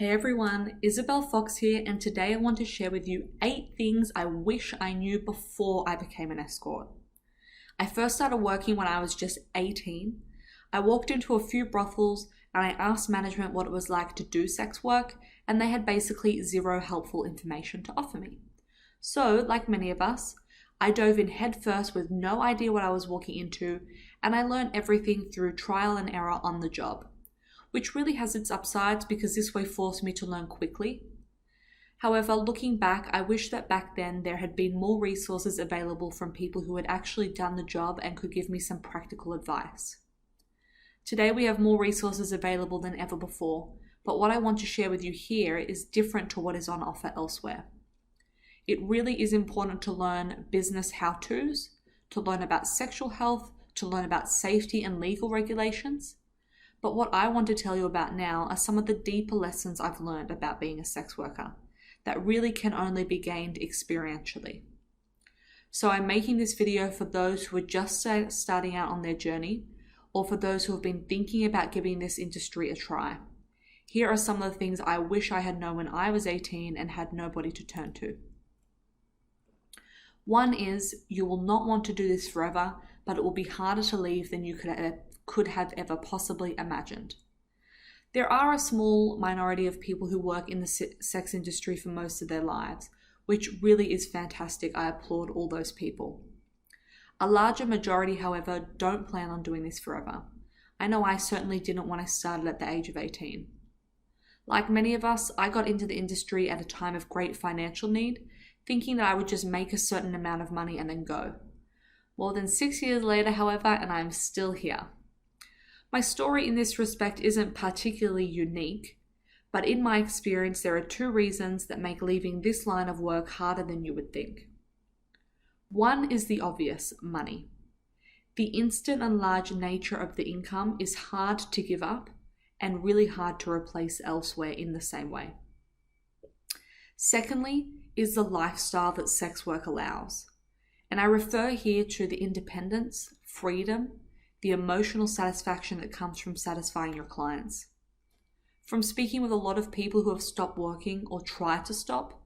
Hey everyone, Isabelle Fox here, and today I want to share with you 8 things I wish I knew before I became an escort. I first started working when I was just 18. I walked into a few brothels and I asked management what it was like to do sex work, and they had basically zero helpful information to offer me. So, like many of us, I dove in headfirst with no idea what I was walking into, and I learned everything through trial and error on the job, which really has its upsides because this way forced me to learn quickly. However, looking back, I wish that back then there had been more resources available from people who had actually done the job and could give me some practical advice. Today we have more resources available than ever before, but what I want to share with you here is different to what is on offer elsewhere. It really is important to learn business how-tos, to learn about sexual health, to learn about safety and legal regulations. But what I want to tell you about now are some of the deeper lessons I've learned about being a sex worker that really can only be gained experientially. So I'm making this video for those who are just starting out on their journey, or for those who have been thinking about giving this industry a try. Here are some of the things I wish I had known when I was 18 and had nobody to turn to. One is, you will not want to do this forever, but it will be harder to leave than you could have ever possibly imagined. There are a small minority of people who work in the sex industry for most of their lives, which really is fantastic. I applaud all those people. A larger majority, however, don't plan on doing this forever. I know I certainly didn't when I started at the age of 18. Like many of us, I got into the industry at a time of great financial need, thinking that I would just make a certain amount of money and then go. More than 6 years later, however, and I'm still here. My story in this respect isn't particularly unique, but in my experience, there are 2 reasons that make leaving this line of work harder than you would think. One is the obvious, money. The instant and large nature of the income is hard to give up and really hard to replace elsewhere in the same way. Secondly is the lifestyle that sex work allows. And I refer here to the independence, freedom, the emotional satisfaction that comes from satisfying your clients. From speaking with a lot of people who have stopped working or tried to stop,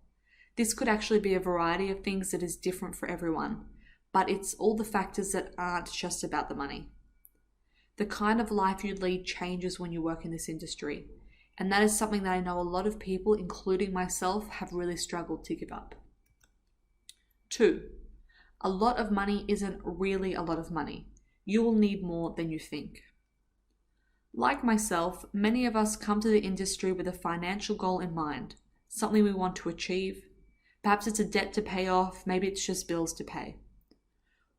this could actually be a variety of things that is different for everyone, but it's all the factors that aren't just about the money. The kind of life you lead changes when you work in this industry, and that is something that I know a lot of people, including myself, have really struggled to give up. 2. A lot of money isn't really a lot of money. You will need more than you think. Like myself, many of us come to the industry with a financial goal in mind, something we want to achieve. Perhaps it's a debt to pay off, maybe it's just bills to pay.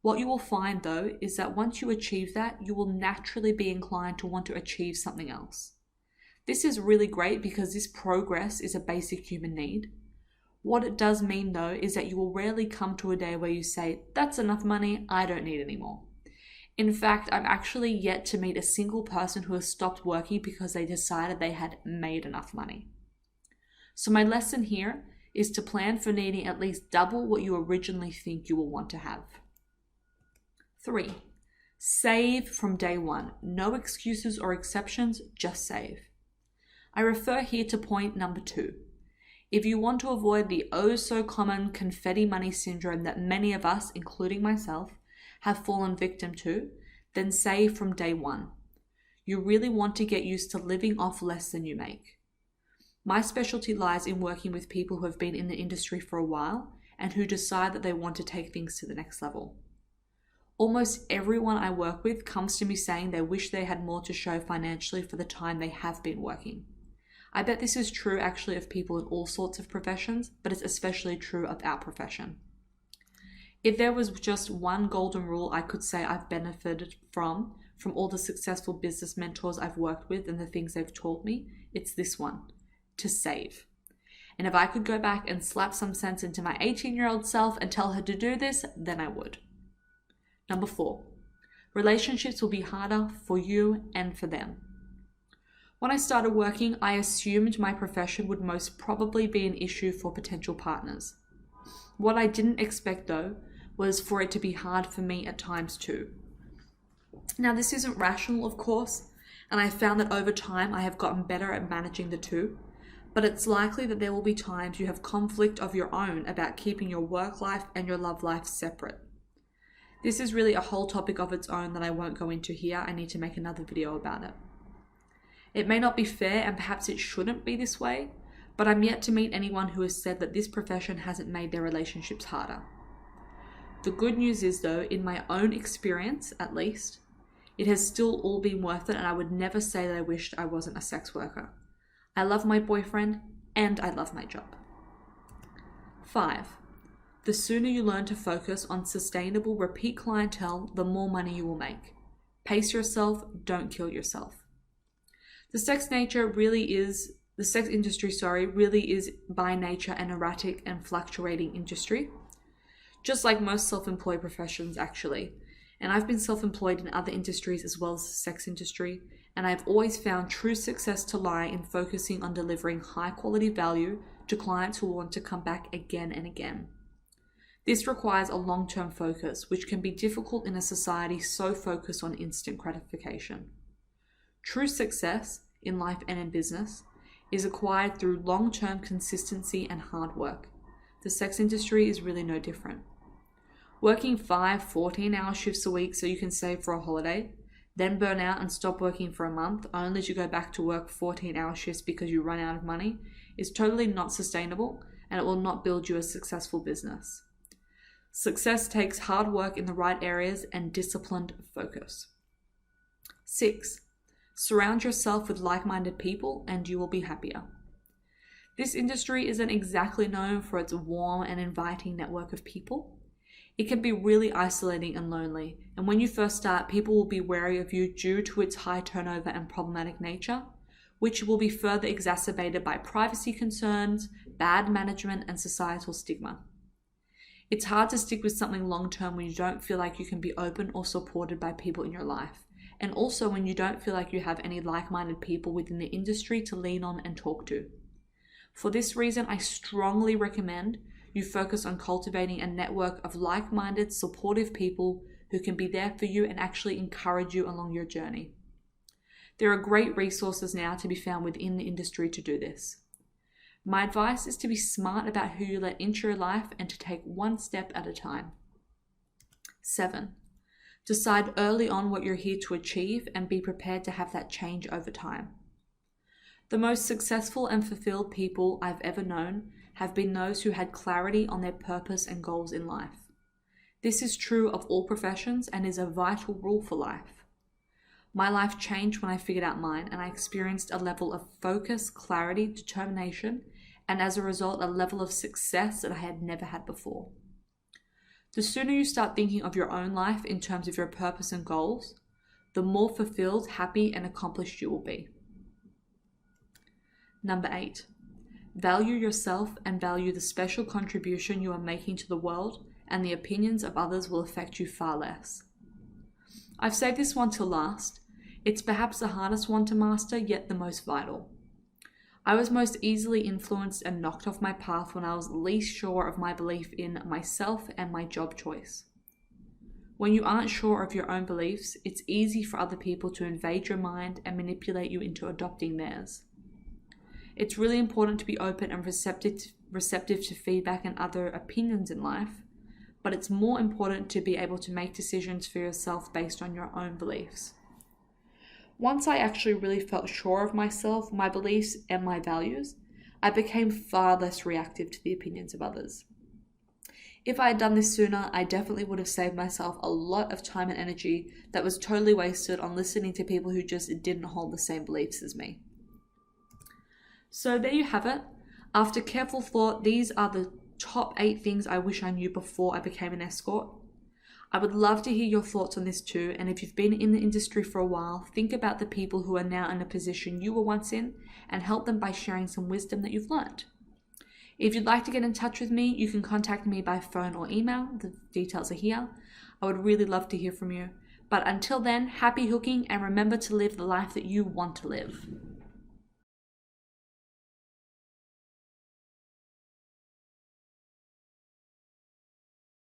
What you will find though is that once you achieve that, you will naturally be inclined to want to achieve something else. This is really great because this progress is a basic human need. What it does mean though is that you will rarely come to a day where you say, that's enough money, I don't need any more. In fact, I'm actually yet to meet a single person who has stopped working because they decided they had made enough money. So my lesson here is to plan for needing at least double what you originally think you will want to have. 3. Save from day one. No excuses or exceptions, just save. I refer here to point number 2. If you want to avoid the oh-so-common confetti money syndrome that many of us, including myself, have fallen victim to, then save from day one. You really want to get used to living off less than you make. My specialty lies in working with people who have been in the industry for a while and who decide that they want to take things to the next level. Almost everyone I work with comes to me saying they wish they had more to show financially for the time they have been working. I bet this is true actually of people in all sorts of professions, but it's especially true of our profession. If there was just one golden rule I could say I've benefited from all the successful business mentors I've worked with and the things they've taught me, it's this one, to save. And if I could go back and slap some sense into my 18-year-old self and tell her to do this, then I would. Number 4, relationships will be harder for you and for them. When I started working, I assumed my profession would most probably be an issue for potential partners. What I didn't expect though was for it to be hard for me at times too. Now this isn't rational, of course, and I found that over time I have gotten better at managing the two, but it's likely that there will be times you have conflict of your own about keeping your work life and your love life separate. This is really a whole topic of its own that I won't go into here. I need to make another video about it. It may not be fair, and perhaps it shouldn't be this way, but I'm yet to meet anyone who has said that this profession hasn't made their relationships harder. The good news is though, in my own experience at least, it has still all been worth it, and I would never say that I wished I wasn't a sex worker. I love my boyfriend and I love my job. 5. The sooner you learn to focus on sustainable repeat clientele, the more money you will make. Pace yourself, don't kill yourself. The sex industry really is by nature an erratic and fluctuating industry, just like most self-employed professions actually. And I've been self-employed in other industries as well as the sex industry, and I've always found true success to lie in focusing on delivering high quality value to clients who want to come back again and again. This requires a long-term focus, which can be difficult in a society so focused on instant gratification. True success in life and in business is acquired through long-term consistency and hard work. The sex industry is really no different. Working 5 14-hour shifts a week so you can save for a holiday, then burn out and stop working for a month only to go back to work 14-hour shifts because you run out of money is totally not sustainable, and it will not build you a successful business. Success takes hard work in the right areas and disciplined focus. 6. Surround yourself with like-minded people and you will be happier. This industry isn't exactly known for its warm and inviting network of people. It can be really isolating and lonely, and when you first start, people will be wary of you due to its high turnover and problematic nature, which will be further exacerbated by privacy concerns, bad management, and societal stigma. It's hard to stick with something long-term when you don't feel like you can be open or supported by people in your life, and also when you don't feel like you have any like-minded people within the industry to lean on and talk to. For this reason, I strongly recommend you focus on cultivating a network of like-minded, supportive people who can be there for you and actually encourage you along your journey. There are great resources now to be found within the industry to do this. My advice is to be smart about who you let into your life and to take one step at a time. 7. Decide early on what you're here to achieve and be prepared to have that change over time. The most successful and fulfilled people I've ever known have been those who had clarity on their purpose and goals in life. This is true of all professions and is a vital rule for life. My life changed when I figured out mine, and I experienced a level of focus, clarity, determination, and as a result, a level of success that I had never had before. The sooner you start thinking of your own life in terms of your purpose and goals, the more fulfilled, happy, and accomplished you will be. Number 8. Value yourself and value the special contribution you are making to the world, and the opinions of others will affect you far less. I've saved this one till last. It's perhaps the hardest one to master, yet the most vital. I was most easily influenced and knocked off my path when I was least sure of my belief in myself and my job choice. When you aren't sure of your own beliefs, it's easy for other people to invade your mind and manipulate you into adopting theirs. It's really important to be open and receptive to feedback and other opinions in life, but it's more important to be able to make decisions for yourself based on your own beliefs. Once I actually really felt sure of myself, my beliefs, and my values, I became far less reactive to the opinions of others. If I had done this sooner, I definitely would have saved myself a lot of time and energy that was totally wasted on listening to people who just didn't hold the same beliefs as me. So there you have it. After careful thought, these are the top 8 things I wish I knew before I became an escort. I would love to hear your thoughts on this too, and if you've been in the industry for a while, think about the people who are now in a position you were once in and help them by sharing some wisdom that you've learned. If you'd like to get in touch with me, you can contact me by phone or email. The details are here. I would really love to hear from you. But until then, happy hooking, and remember to live the life that you want to live.